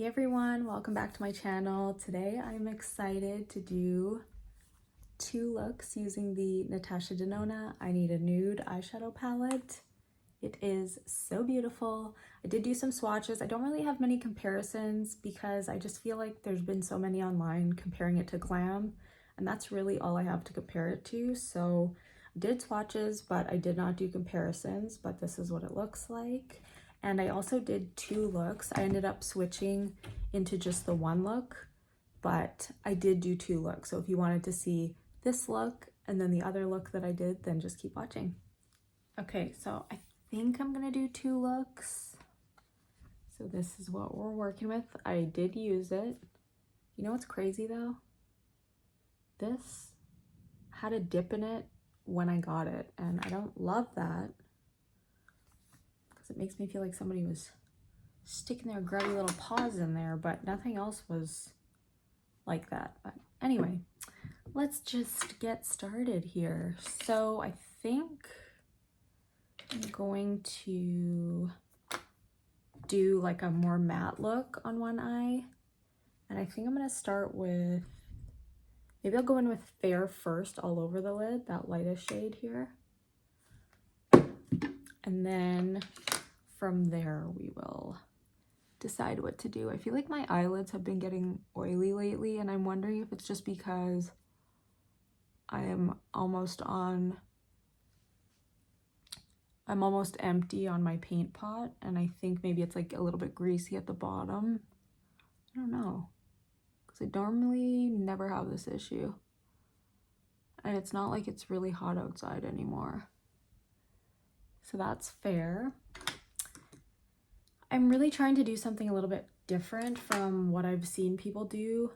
Hey everyone, welcome back to my channel. Today I'm excited to do two looks using the Natasha Denona I Need a Nude Eyeshadow palette. It is so beautiful. I did do some swatches. I don't really have many comparisons because I just feel like there's been so many online comparing it to Glam, and that's really all I have to compare it to. So I did swatches, but I did not do comparisons, but this is what it looks like. And I also did two looks. I ended up switching into just the one look, but I did do two looks. So if you wanted to see this look and then the other look that I did, then just keep watching. Okay, so I think I'm gonna do two looks. So this is what we're working with. I did use it. You know what's crazy though? This had a dip in it when I got it, and I don't love that. It makes me feel like somebody was sticking their grubby little paws in there, but nothing else was like that. But anyway, let's just get started here. So I think I'm going to do like a more matte look on one eye. And I think I'm going to start with, maybe I'll go in with Fair first all over the lid, that lightest shade here. And then from there, we will decide what to do. I feel like my eyelids have been getting oily lately, and I'm wondering if it's just because I am almost empty on my paint pot, and I think maybe it's like a little bit greasy at the bottom. I don't know, because I normally never have this issue. And it's not like it's really hot outside anymore. So that's Fair. I'm really trying to do something a little bit different from what I've seen people do.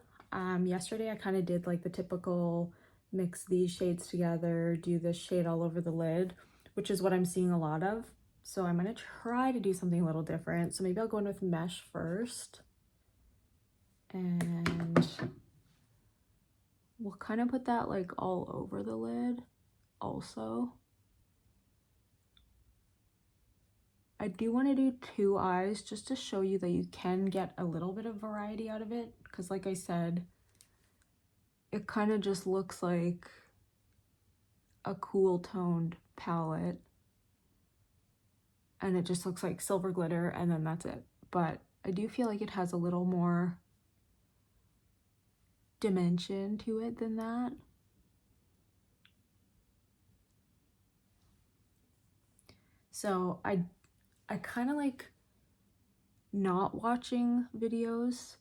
Yesterday I kind of did like the typical mix these shades together, do this shade all over the lid, which is what I'm seeing a lot of. So I'm going to try to do something a little different. So maybe I'll go in with Mesh first. And we'll kind of put that like all over the lid also. I do want to do two eyes just to show you that you can get a little bit of variety out of it, because like I said, it kind of just looks like a cool toned palette, and it just looks like silver glitter and then that's it. But I do feel like it has a little more dimension to it than that. So I kind of like not watching videos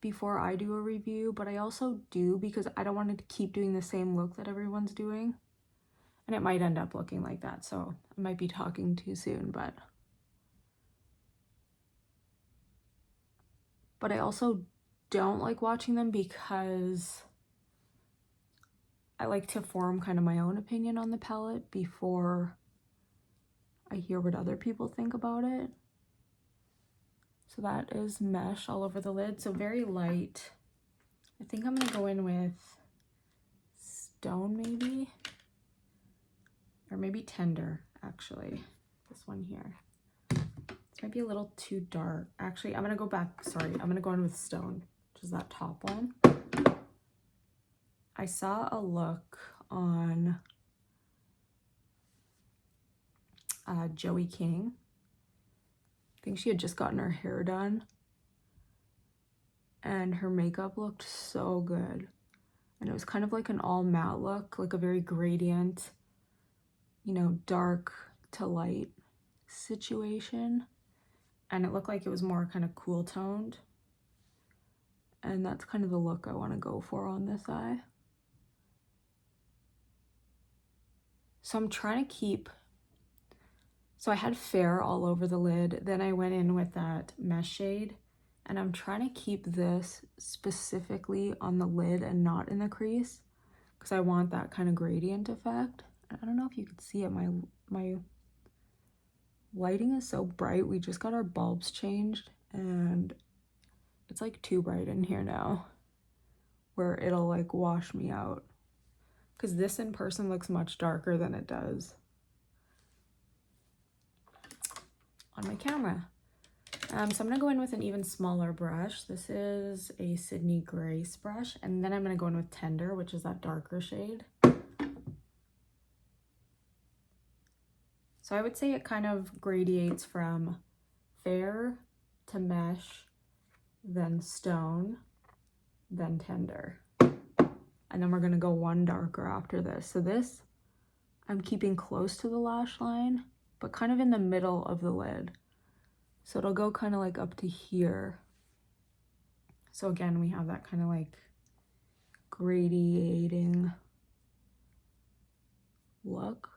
before I do a review, but I also do because I don't want to keep doing the same look that everyone's doing, and it might end up looking like that. So I might be talking too soon, but I also don't like watching them because I like to form kind of my own opinion on the palette before I hear what other people think about it. So that is Mesh all over the lid, so very light. I think I'm gonna go in with Stone maybe, or maybe Tender actually, this one here. This might be a little too dark. Actually, I'm gonna go back, sorry, I'm gonna go in with Stone, which is that top one. I saw a look on Joey King. I think she had just gotten her hair done and her makeup looked so good, and it was kind of like an all matte look, like a very gradient, you know, dark to light situation, and it looked like it was more kind of cool toned, and that's kind of the look I want to go for on this eye. So I'm trying to keep, so I had Fair all over the lid, then I went in with that Mesh shade, and I'm trying to keep this specifically on the lid and not in the crease, because I want that kind of gradient effect. I don't know if you could see it, my lighting is so bright. We just got our bulbs changed, and it's like too bright in here now, where it'll like wash me out, because this in person looks much darker than it does on my camera. So I'm gonna go in with an even smaller brush. This is a Sydney Grace brush, and then I'm gonna go in with Tender, which is that darker shade. So I would say it kind of gradiates from fair to mesh, then stone, then Tender. And then we're gonna go one darker after this. So this, I'm keeping close to the lash line, but kind of in the middle of the lid. So it'll go kind of like up to here. So again, we have that kind of like gradiating look.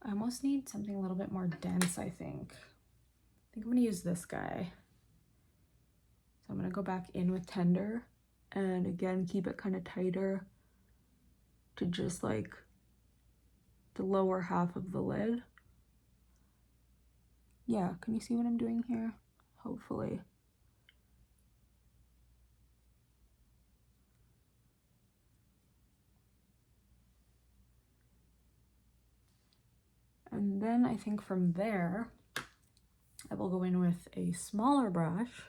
I almost need something a little bit more dense, I think. I think I'm gonna use this guy. So I'm gonna go back in with Tender and again, keep it kind of tighter to just like the lower half of the lid. Yeah, can you see what I'm doing here? Hopefully. And then I think from there, I will go in with a smaller brush,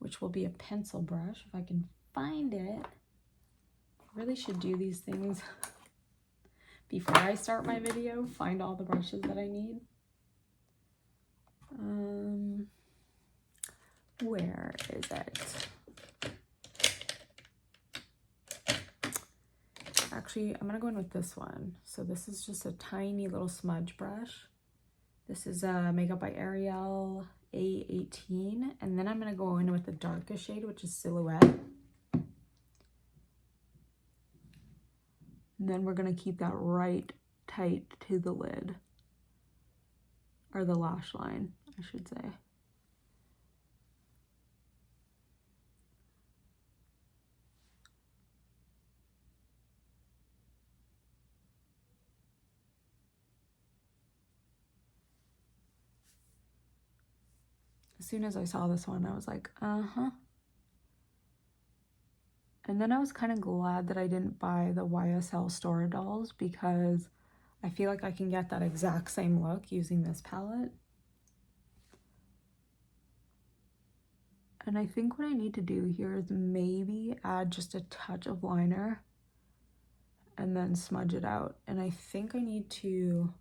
which will be a pencil brush, if I can find it. I really should do these things before I start my video, find all the brushes that I need. Where is it? Actually, I'm gonna go in with this one. So this is just a tiny little smudge brush. This is Makeup by Ariel A18. And then I'm gonna go in with the darkest shade, which is Silhouette. And then we're gonna keep that right tight to the lid. Or the lash line, I should say. As soon as I saw this one, I was like, uh-huh. And then I was kind of glad that I didn't buy the YSL Store dolls because I feel like I can get that exact same look using this palette. And I think what I need to do here is maybe add just a touch of liner and then smudge it out. And I think I need to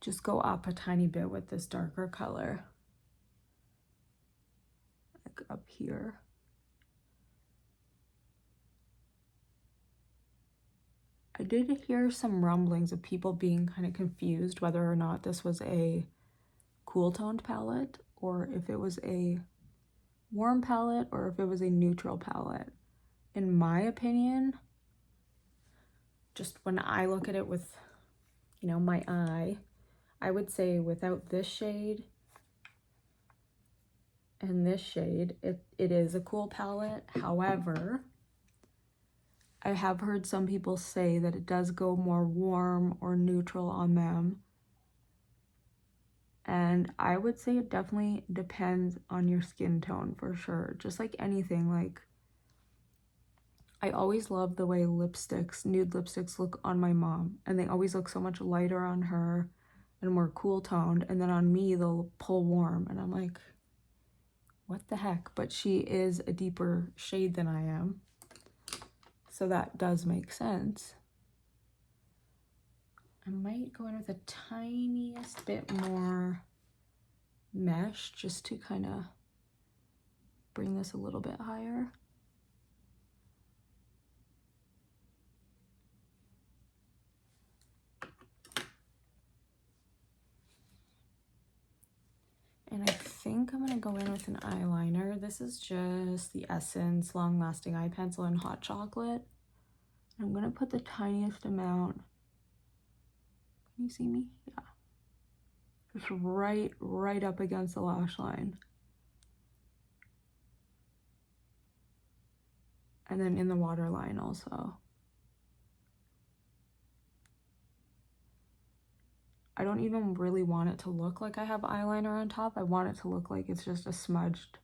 just go up a tiny bit with this darker color. Like up here. I did hear some rumblings of people being kind of confused whether or not this was a cool toned palette or if it was a warm palette or if it was a neutral palette. In my opinion, just when I look at it with, you know, my eye, I would say without this shade and this shade, it is a cool palette. However, I have heard some people say that it does go more warm or neutral on them. And I would say it definitely depends on your skin tone for sure. Just like anything, like I always love the way lipsticks, nude lipsticks look on my mom. And they always look so much lighter on her and more cool toned. And then on me, they'll pull warm. And I'm like, what the heck? But she is a deeper shade than I am. So that does make sense. I might go in with a tiniest bit more mesh just to kind of bring this a little bit higher. And I think I'm going to go in with an eyeliner. This is just the Essence Long Lasting Eye Pencil in Hot Chocolate. I'm going to put the tiniest amount. Can you see me? Yeah. Just right up against the lash line. And then in the waterline also. I don't even really want it to look like I have eyeliner on top. I want it to look like it's just a smudged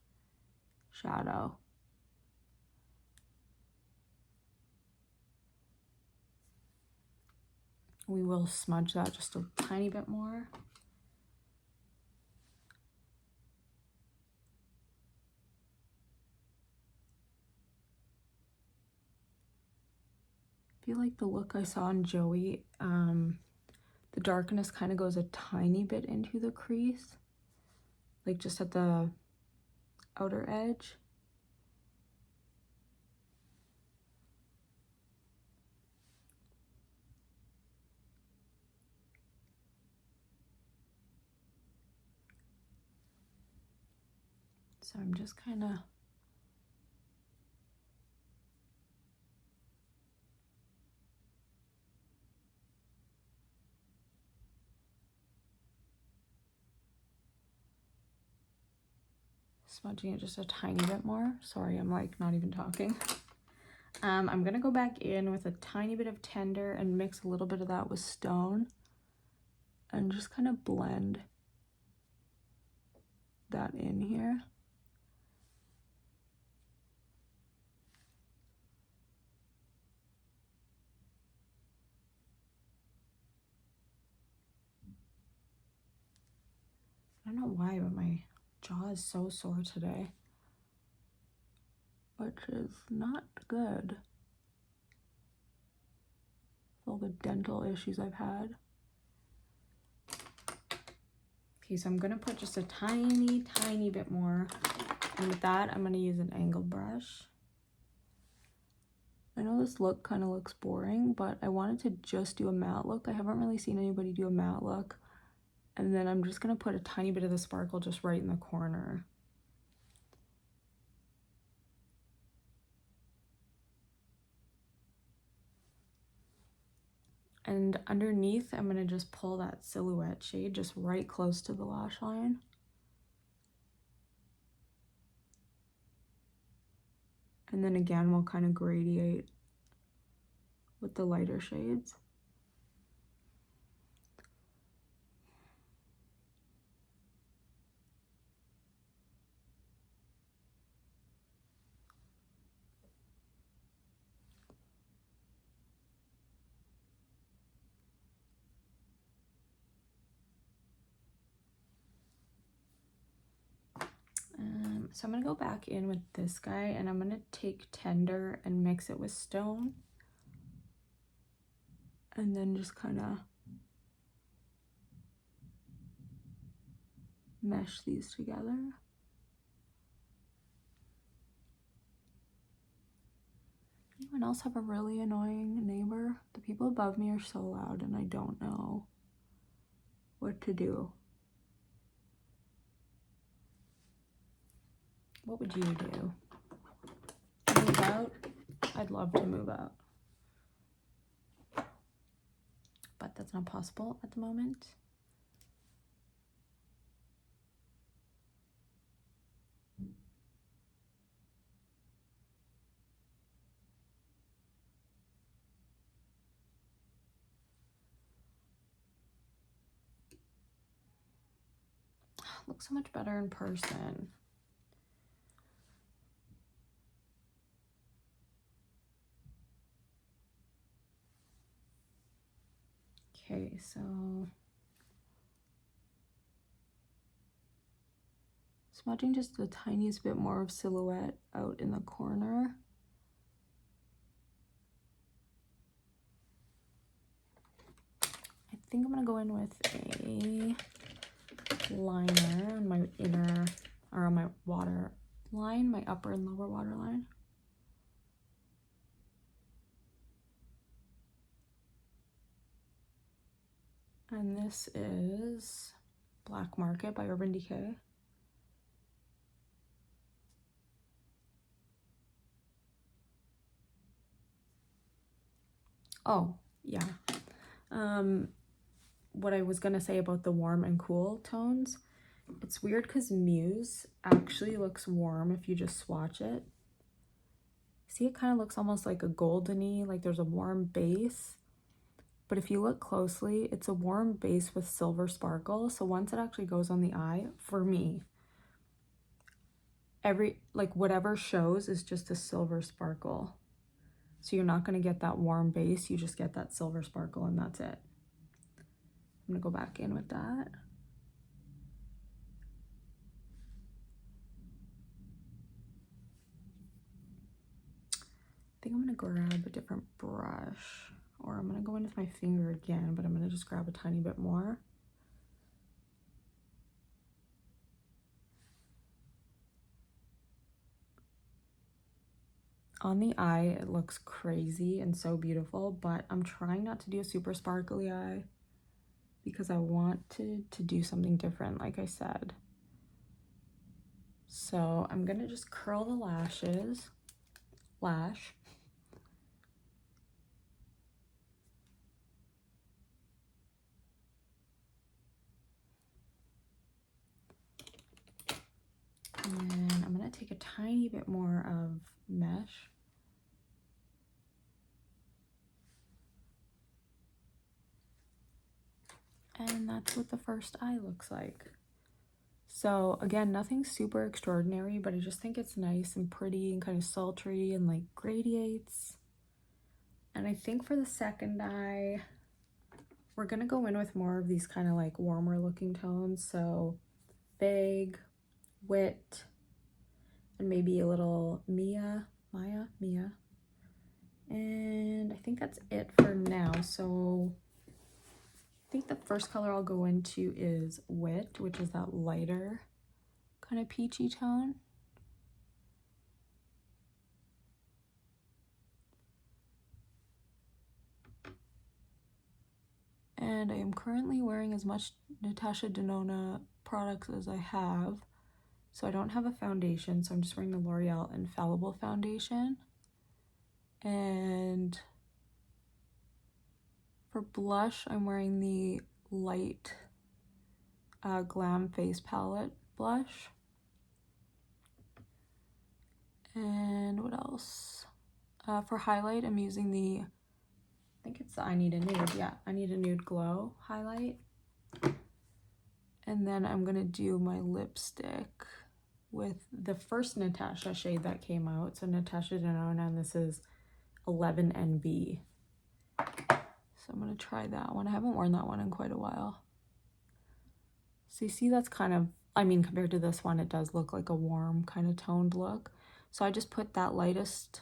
shadow. we will smudge that just a tiny bit more. I feel like the look I saw in Joey, the darkness kind of goes a tiny bit into the crease, like just at the outer edge. So I'm just kind of smudging it just a tiny bit more. Sorry, I'm like not even talking. I'm gonna go back in with a tiny bit of tender and mix a little bit of that with stone and just kind of blend that in here. I don't know why, but my jaw is so sore today, which is not good. All the dental issues I've had. Okay, so I'm gonna put just a tiny bit more, and with that I'm gonna use an angled brush. I know this look kind of looks boring, but I wanted to just do a matte look. I haven't really seen anybody do a matte look. And then I'm just gonna put a tiny bit of the sparkle just right in the corner. And underneath, I'm gonna just pull that silhouette shade just right close to the lash line. And then again, we'll kind of gradiate with the lighter shades. So I'm gonna go back in with this guy and I'm gonna take tender and mix it with stone. And then just kind of mesh these together. Anyone else have a really annoying neighbor? The people above me are so loud and I don't know what to do. What would you do? Move out? I'd love to move out. But that's not possible at the moment. Looks so much better in person. Okay, so smudging just the tiniest bit more of silhouette out in the corner. I think I'm gonna go in with a liner on my inner, or on my water line, my upper and lower waterline. And this is Black Market by Urban Decay. Oh, yeah. What I was gonna say about the warm and cool tones, it's weird because Muse actually looks warm if you just swatch it. See, it kind of looks almost like a goldeny, like there's a warm base. But if you look closely, it's a warm base with silver sparkle. So once it actually goes on the eye, for me, whatever shows is just a silver sparkle. So you're not gonna get that warm base, you just get that silver sparkle and that's it. gonna go back in with that. I think I'm gonna grab a different brush, or I'm gonna go in with my finger again, but I'm gonna just grab a tiny bit more. On the eye, it looks crazy and so beautiful, but I'm trying not to do a super sparkly eye because I want to do something different, like I said. So I'm gonna just curl the lashes, and I'm gonna take a tiny bit more of mesh. And that's what the first eye looks like. So again, nothing super extraordinary, but I just think it's nice and pretty and kind of sultry and like gradiates. And I think for the second eye, we're gonna go in with more of these kind of like warmer looking tones. So Vague, Wit, and maybe a little Mia. And I think that's it for now. So I think the first color I'll go into is Wit, which is that lighter kind of peachy tone. And I am currently wearing as much Natasha Denona products as I have. So I don't have a foundation, so I'm just wearing the L'Oreal Infallible foundation. And for blush, I'm wearing the light Glam face palette blush. And what else? For highlight, I'm using the, I think it's the I Need a Nude. Yeah, I Need a Nude Glow highlight. And then I'm gonna do my lipstick with the first Natasha shade that came out. So Natasha Denona, and this is 11NB. So I'm gonna try that one. I haven't worn that one in quite a while. So you see that's kind of, I mean, compared to this one, it does look like a warm kind of toned look. So I just put that lightest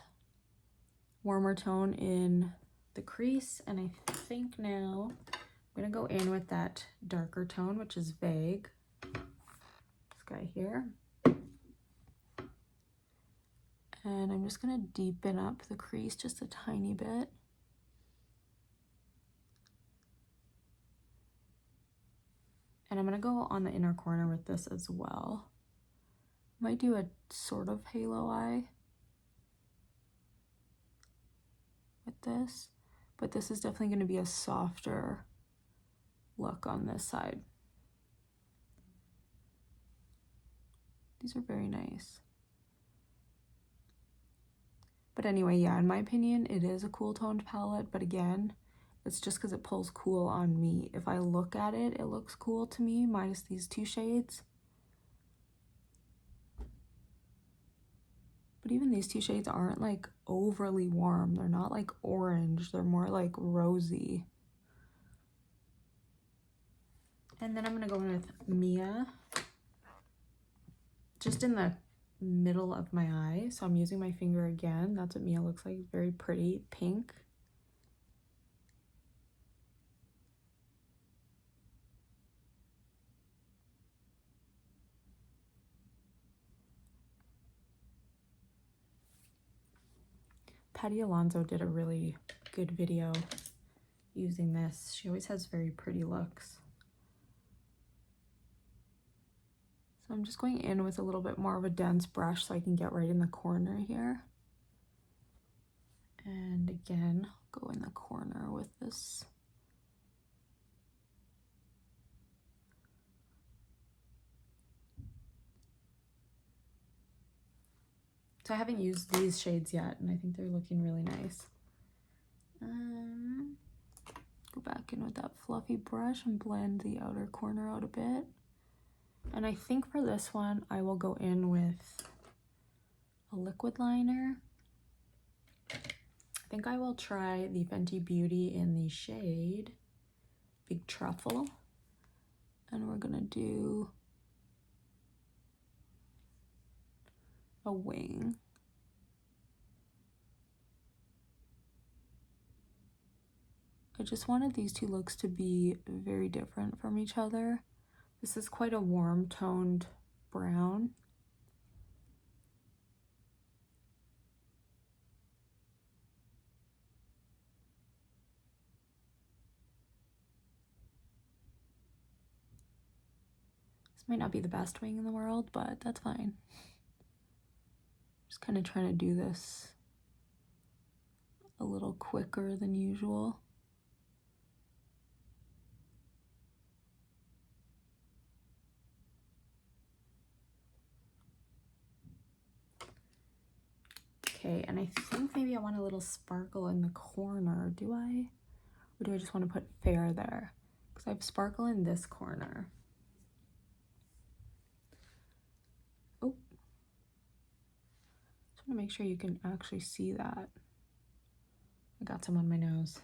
warmer tone in the crease, and I think now I'm gonna go in with that darker tone, which is Vague. This guy here. And I'm just gonna deepen up the crease just a tiny bit. And I'm gonna go on the inner corner with this as well. Might do a sort of halo eye with this, but this is definitely gonna be a softer look on this side. These are very nice. But anyway, yeah, in my opinion, it is a cool toned palette, but again, it's just because it pulls cool on me. If I look at it, it looks cool to me, minus these two shades. But even these two shades aren't like overly warm. They're not like orange, they're more like rosy. And then I'm gonna go in with Mia, just in the middle of my eye. So I'm using my finger again. That's what Mia looks like, very pretty pink. Patty Alonso did a really good video using this. She always has very pretty looks. So I'm just going in with a little bit more of a dense brush so I can get right in the corner here. And again, go in the corner with this. So I haven't used these shades yet, and I think they're looking really nice. Go back in with that fluffy brush and blend the outer corner out a bit. And I think for this one, I will go in with a liquid liner. I think I will try the Fenty Beauty in the shade Big Truffle. And we're gonna do a wing. I just wanted these two looks to be very different from each other. This is quite a warm toned brown. Might not be the best wing in the world, but that's fine. Just kind of trying to do this a little quicker than usual. Okay, and I think maybe I want a little sparkle in the corner. Do I? Or do I just want to put fair there? Because I have sparkle in this corner. To make sure you can actually see that. I got some on my nose.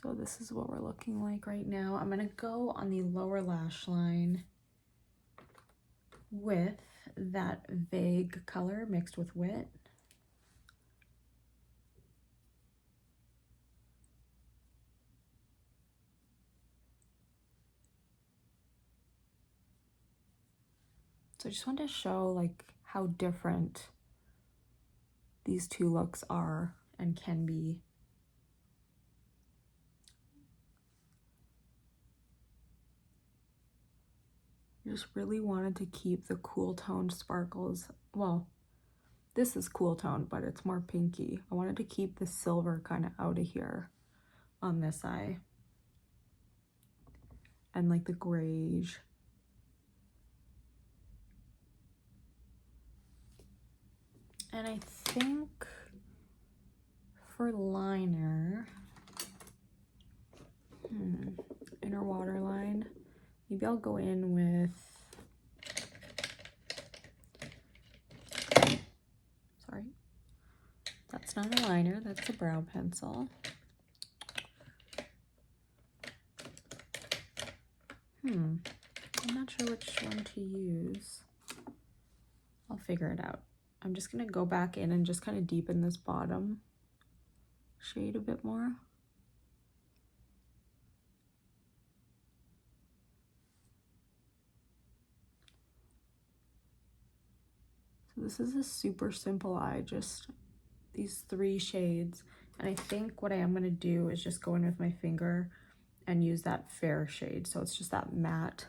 So this is what we're looking like right now. I'm gonna go on the lower lash line with that vague color mixed with wit. So I just wanted to show like how different these two looks are and can be. I just really wanted to keep the cool toned sparkles. Well, this is cool toned, but it's more pinky. I wanted to keep the silver kind of out of here on this eye. And like the grayish. And I think for liner, inner waterline, maybe I'll go in with, sorry, that's not a liner, that's a brow pencil. I'm not sure which one to use. I'll figure it out. I'm just gonna go back in and just kind of deepen this bottom shade a bit more. So this is a super simple eye, just these 3 shades. And I think what I am gonna do is just go in with my finger and use that fair shade. So it's just that matte,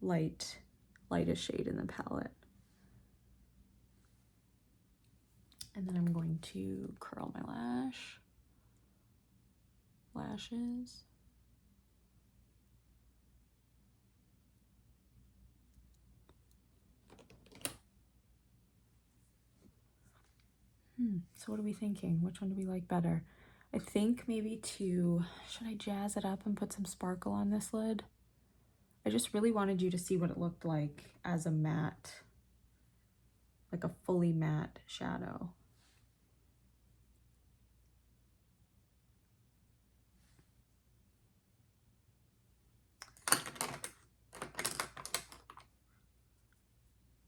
lightest shade in the palette. And then I'm going to curl my lashes. So what are we thinking? Which one do we like better? I think maybe should I jazz it up and put some sparkle on this lid? I just really wanted you to see what it looked like as a matte, like a fully matte shadow.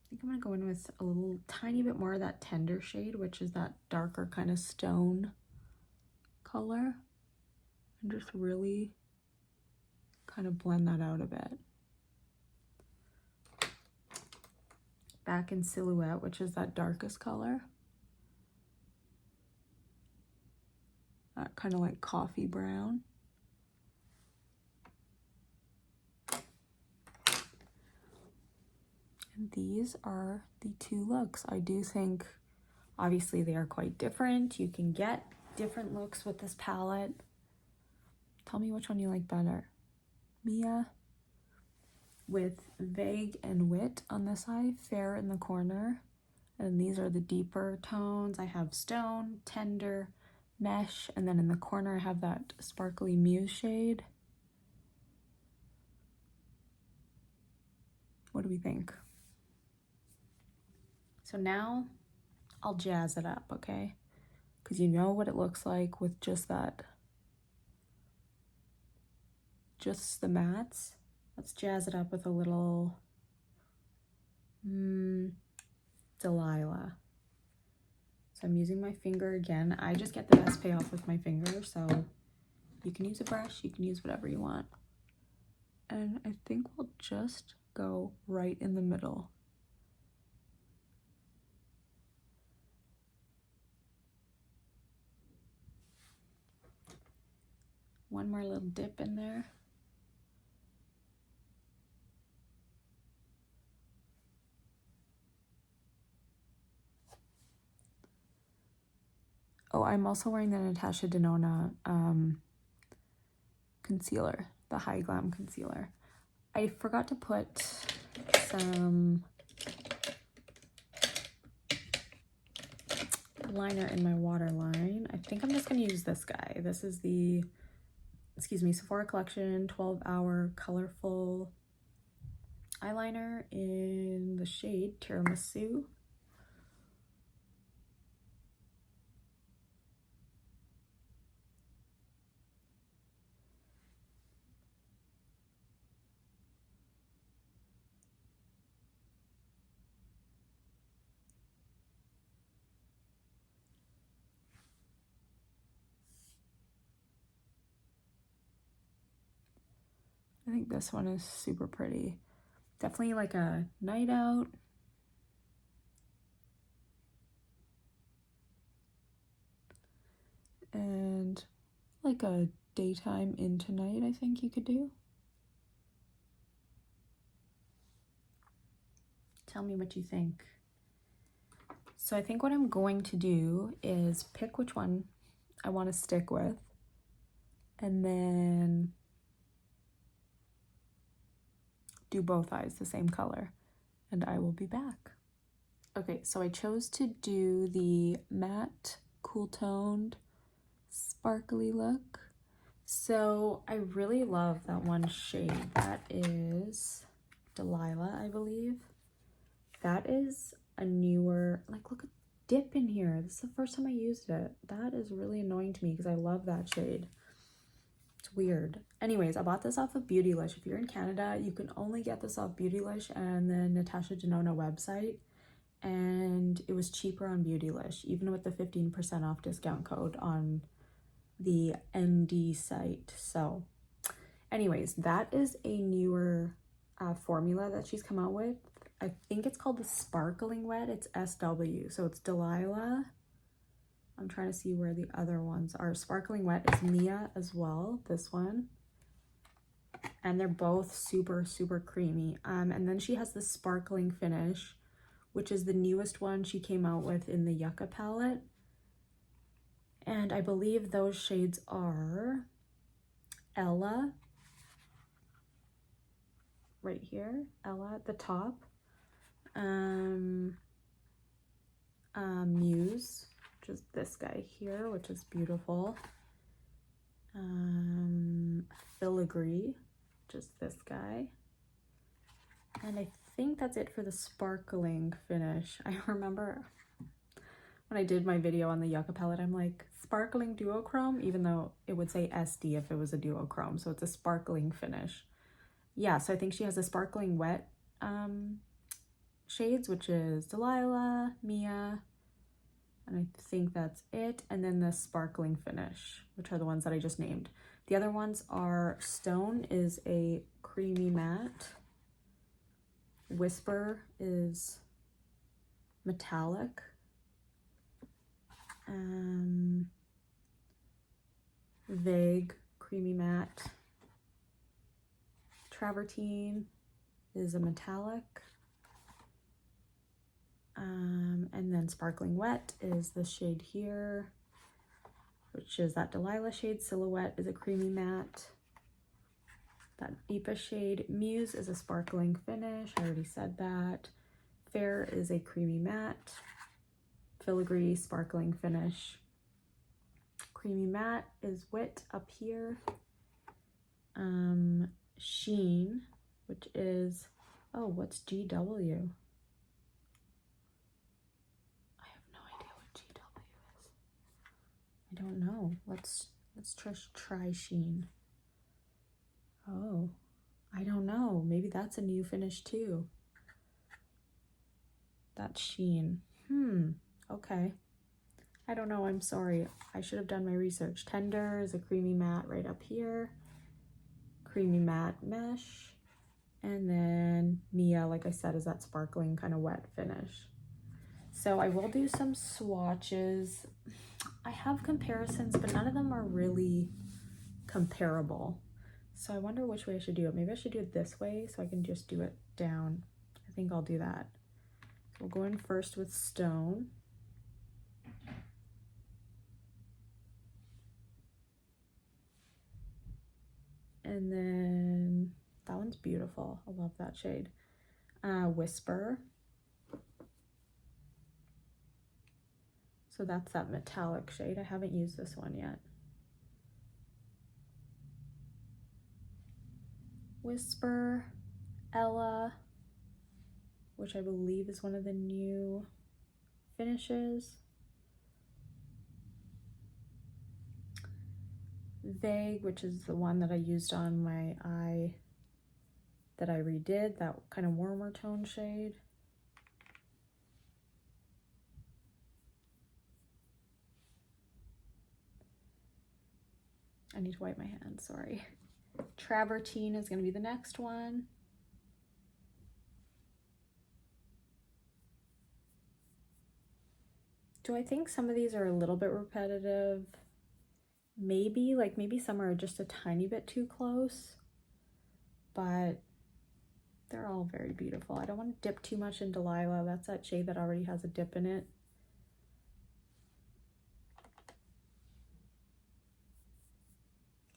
I think I'm gonna go in with a little tiny bit more of that tender shade, which is that darker kind of stone color, and just really kind of blend that out a bit. Back in Silhouette, which is that darkest color. That kind of like coffee brown. And these are the 2 looks. I do think, obviously, they are quite different. You can get different looks with this palette. Tell me which one you like better. Mia with vague and wit on this eye, fair in the corner. And these are the deeper tones. I have stone, tender, mesh, and then in the corner I have that sparkly muse shade. What do we think? So now I'll jazz it up, okay? Because you know what it looks like with just that, just the mattes. Let's jazz it up with a little Delilah. So I'm using my finger again. I just get the best payoff with my finger, so you can use a brush, you can use whatever you want. And I think we'll just go right in the middle. One more little dip in there. Oh, I'm also wearing the Natasha Denona concealer, the Hyglam concealer. I forgot to put some liner in my waterline. I think I'm just gonna use this guy. This is the, excuse me, Sephora Collection 12-Hour Colorful eyeliner in the shade Tiramisu. I think this one is super pretty. Definitely like a night out. And like a daytime into night, I think you could do. Tell me what you think. So I think what I'm going to do is pick which one I want to stick with, and then do both eyes the same color, and I will be back. Okay, so I chose to do the matte, cool toned, sparkly look. So I really love that one shade. That is Delilah, I believe. That is a newer, like, look at dip in here. This is the first time I used it. That is really annoying to me because I love that shade. It's weird. Anyways, I bought this off of Beautylish. If you're in Canada, you can only get this off Beautylish and the Natasha Denona website. And it was cheaper on Beautylish, even with the 15% off discount code on the ND site. So anyways, that is a newer formula that she's come out with. I think it's called the Sparkling Wet. It's SW. So it's Delilah. I'm trying to see where the other ones are. Sparkling Wet is Mia as well, this one. And they're both super, super creamy. And then she has the Sparkling Finish, which is the newest one she came out with in the Yucca palette. And I believe those shades are Ella, right here, Ella at the top, Muse, which is this guy here, which is beautiful, Filigree, which is this guy, and I think that's it for the Sparkling Finish. I remember when I did my video on the Yucca palette, I'm like, Sparkling Duochrome, even though it would say SD if it was a duochrome, so it's a Sparkling Finish. Yeah, so I think she has a Sparkling Wet shades, which is Delilah, Mia, and I think that's it. And then the Sparkling Finish, which are the ones that I just named. The other ones are Stone is a creamy matte. Whisper is metallic. Vague creamy matte. Travertine is a metallic. And then Sparkling Wet is the shade here, which is that Delilah shade. Silhouette is a creamy matte. That Deepa shade. Muse is a Sparkling Finish. I already said that. Fair is a creamy matte. Filigree Sparkling Finish. Creamy matte is Wit up here. Sheen, which is, oh, what's GW? don't know. Let's try sheen. Oh, I don't know. Maybe that's a new finish too. That's sheen. Okay. I don't know. I'm sorry. I should have done my research. Tender is a creamy matte right up here. Creamy matte mesh. And then Mia, like I said, is that sparkling kind of wet finish. So I will do some swatches. I have comparisons, but none of them are really comparable. So I wonder which way I should do it. Maybe I should do it this way so I can just do it down. I think I'll do that. So we'll go in first with Stone. And then that one's beautiful. I love that shade. Whisper. So that's that metallic shade. I haven't used this one yet. Whisper, Ella, which I believe is one of the new finishes. Vague, which is the one that I used on my eye that I redid, that kind of warmer tone shade. I need to wipe my hands, sorry. Travertine is going to be the next one. Do I think some of these are a little bit repetitive? Maybe, like maybe some are just a tiny bit too close, but they're all very beautiful. I don't want to dip too much in Delilah. That's that shade that already has a dip in it.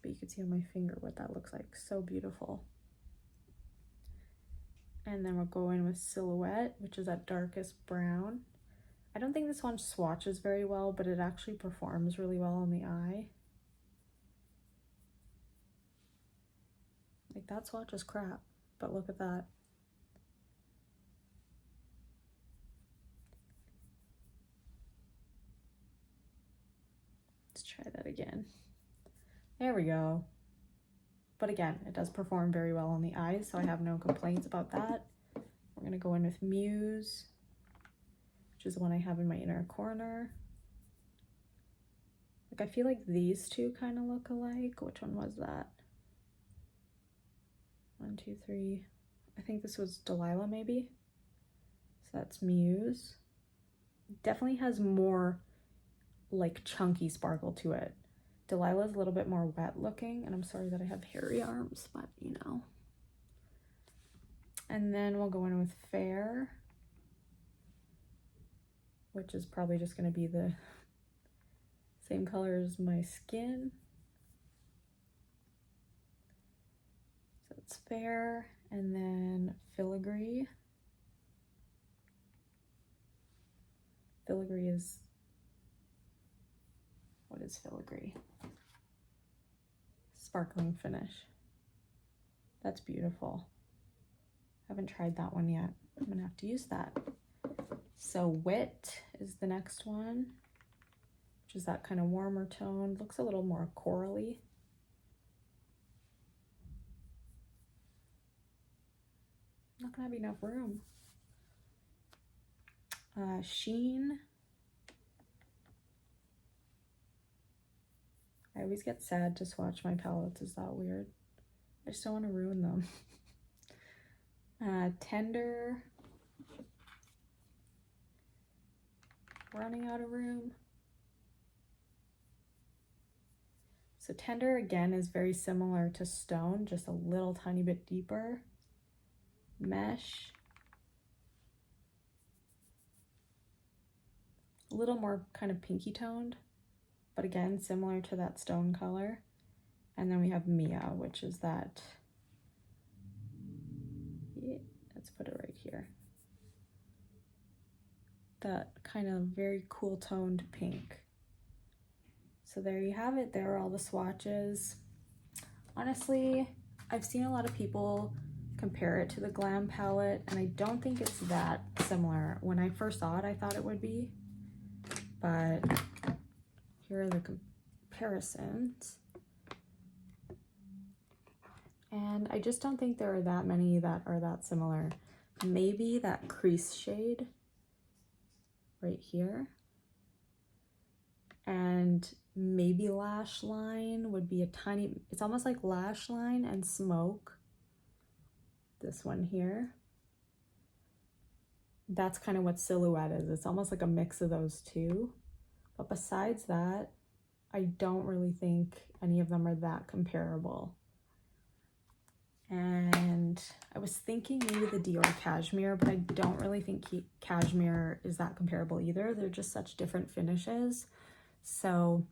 But you can see on my finger what that looks like. So beautiful. And then we'll go in with Silhouette, which is that darkest brown. I don't think this one swatches very well, but it actually performs really well on the eye. Like that swatch is crap, but look at that. Let's try that again. There we go. But again, it does perform very well on the eyes, so I have no complaints about that. We're gonna go in with Muse, which is the one I have in my inner corner. Like I feel like these two kind of look alike. Which one was that? 1, 2, 3. I think this was Delilah maybe. So that's Muse. Definitely has more like chunky sparkle to it. Delilah's a little bit more wet looking, and I'm sorry that I have hairy arms, but you know. And then we'll go in with Fair, which is probably just going to be the same color as my skin. So it's Fair, and then Filigree. Filigree is, what is Filigree? Sparkling finish. That's beautiful. Haven't tried that one yet. I'm gonna have to use that. So Wit is the next one, which is that kind of warmer tone. Looks a little more corally. Not gonna have enough room. Sheen. I always get sad to swatch my palettes. Is that weird? I just don't want to ruin them. Tender. Running out of room. So Tender again is very similar to Stone, just a little tiny bit deeper. Mesh. A little more kind of pinky toned, but again, similar to that Stone color. And then we have Mia, which is that, yeah, let's put it right here. That kind of very cool toned pink. So there you have it. There are all the swatches. Honestly, I've seen a lot of people compare it to the Glam palette, and I don't think it's that similar. When I first saw it, I thought it would be, but here are the comparisons. And I just don't think there are that many that are that similar. Maybe that crease shade right here. And maybe Lash Line would be a tiny, it's almost like Lash Line and Smoke. This one here. That's kind of what Silhouette is. It's almost like a mix of those two. But besides that, I don't really think any of them are that comparable. And I was thinking maybe the Dior Cashmere, but I don't really think Cashmere is that comparable either. They're just such different finishes. So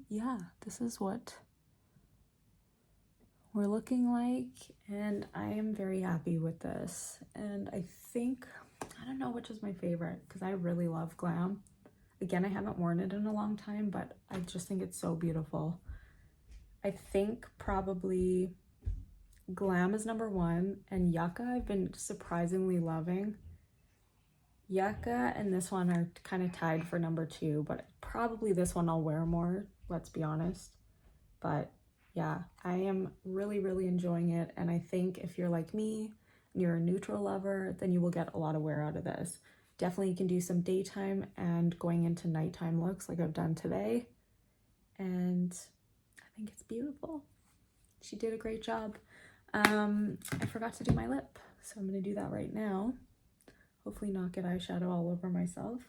yeah, this is what we're looking like, and I am very happy with this. And I think, I don't know which is my favorite because I really love Glam. Again, I haven't worn it in a long time, but I just think it's so beautiful. I think probably Glam is number one, and Yucca I've been surprisingly loving. Yucca and this one are kind of tied for number two, but probably this one I'll wear more, let's be honest. But yeah, I am really, really enjoying it. And I think if you're like me and you're a neutral lover, then you will get a lot of wear out of this. Definitely you can do some daytime and going into nighttime looks like I've done today. And I think it's beautiful. She did a great job. I forgot to do my lip, so I'm gonna do that right now. Hopefully not get eyeshadow all over myself,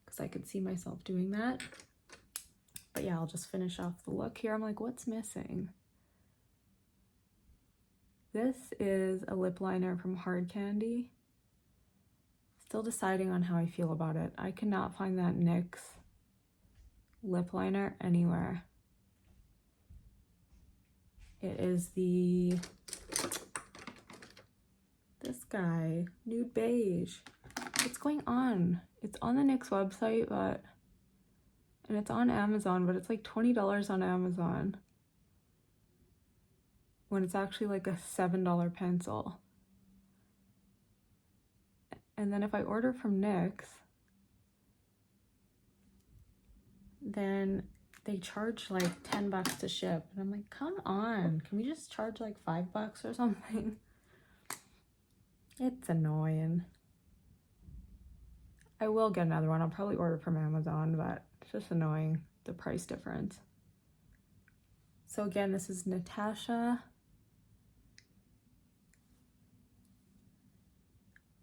because I could see myself doing that. But yeah, I'll just finish off the look here. I'm like, what's missing? This is a lip liner from Hard Candy. Still deciding on how I feel about it. I cannot find that NYX lip liner anywhere. It is this guy, Nude Beige. What's going on? It's on the NYX website, and it's on Amazon, but it's like $20 on Amazon when it's actually like a $7 pencil. And then if I order from NYX, then they charge like $10 to ship. And I'm like, come on, can we just charge like $5 or something? It's annoying. I will get another one. I'll probably order from Amazon, but it's just annoying, the price difference. So again, this is Natasha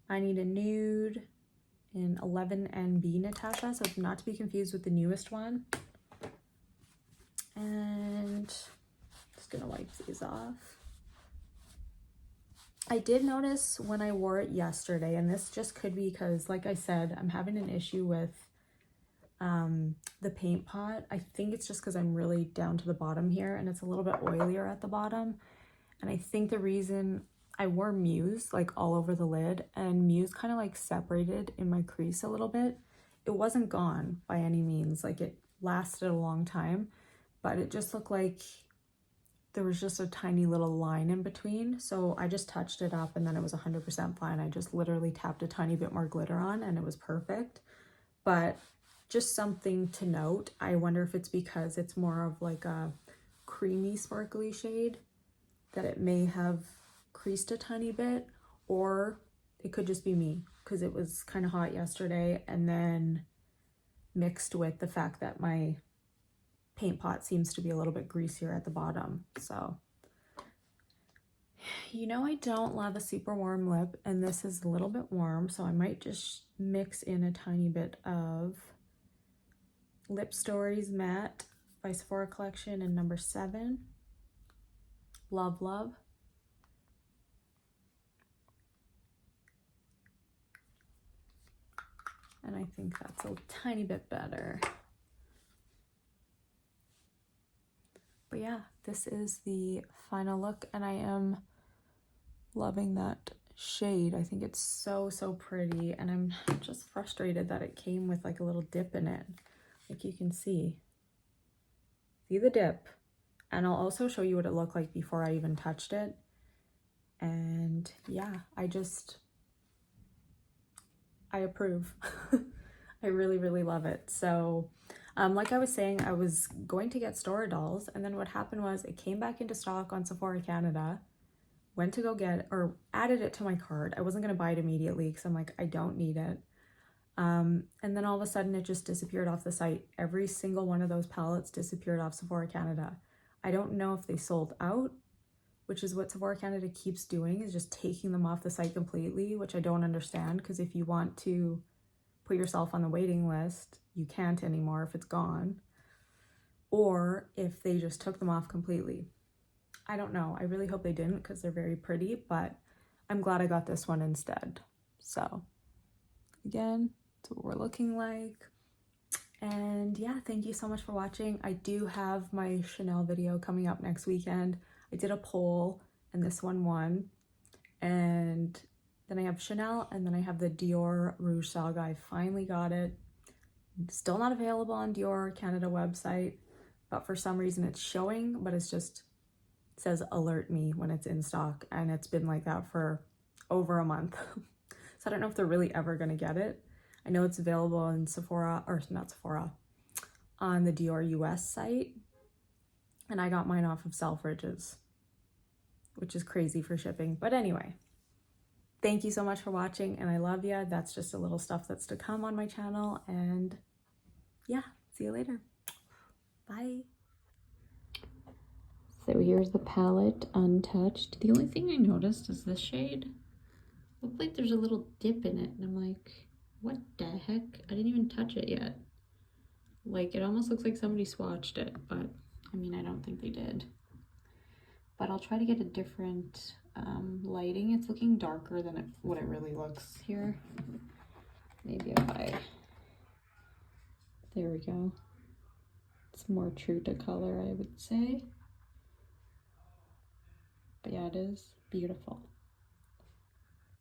I Need a Nude in 11NB Natasha, so not to be confused with the newest one. And just gonna wipe these off. I did notice when I wore it yesterday, and this just could be because, like I said, I'm having an issue with the paint pot. I think it's just because I'm really down to the bottom here, and it's a little bit oilier at the bottom. And I think the reason I wore Muse like all over the lid, and Muse kind of like separated in my crease a little bit. It wasn't gone by any means, like it lasted a long time, but it just looked like there was just a tiny little line in between. So I just touched it up and then it was 100% fine. I just literally tapped a tiny bit more glitter on and it was perfect. But just something to note, I wonder if it's because it's more of like a creamy sparkly shade that it may have creased a tiny bit, or it could just be me because it was kind of hot yesterday, and then mixed with the fact that my paint pot seems to be a little bit greasier at the bottom. So, you know, I don't love a super warm lip, and this is a little bit warm, so I might just mix in a tiny bit of Lip Stories Matte by Sephora Collection in number 7. Love, love. And I think that's a tiny bit better. But yeah, this is the final look, and I am loving that shade. I think it's so, so pretty, and I'm just frustrated that it came with like a little dip in it. Like you can see the dip. And I'll also show you what it looked like before I even touched it. And yeah, I approve. I really, really love it. So Like I was saying, I was going to get Stora dolls, and then what happened was it came back into stock on Sephora Canada, went to go get, or added it to my cart. I wasn't going to buy it immediately because I'm like, I don't need it. And then all of a sudden it just disappeared off the site. Every single one of those palettes disappeared off Sephora Canada. I don't know if they sold out, which is what Sephora Canada keeps doing, is just taking them off the site completely, which I don't understand, because if you want to put yourself on the waiting list, you can't anymore if it's gone, or if they just took them off completely. I don't know. I really hope they didn't, because they're very pretty, but I'm glad I got this one instead. So again, that's what we're looking like. And yeah, thank you so much for watching. I do have my Chanel video coming up next weekend. I did a poll and this one won. And then I have Chanel, and then I have the Dior Rouge Saga. I finally got it. Still not available on Dior Canada website, but for some reason it's showing, but it's just says alert me when it's in stock, and it's been like that for over a month. So I don't know if they're really ever gonna get it. I know it's available in Sephora, or not Sephora, on the Dior US site, and I got mine off of Selfridges, which is crazy for shipping. But anyway, thank you so much for watching, and I love ya. That's just a little stuff that's to come on my channel, and yeah, see you later. Bye. So here's the palette untouched. The only thing I noticed is this shade. Looked like there's a little dip in it, and I'm like, what the heck? I didn't even touch it yet. Like, it almost looks like somebody swatched it, but I mean, I don't think they did. But I'll try to get a different lighting. It's looking darker than what it really looks here. Maybe if I, there we go. It's more true to color, I would say. But yeah, it is beautiful.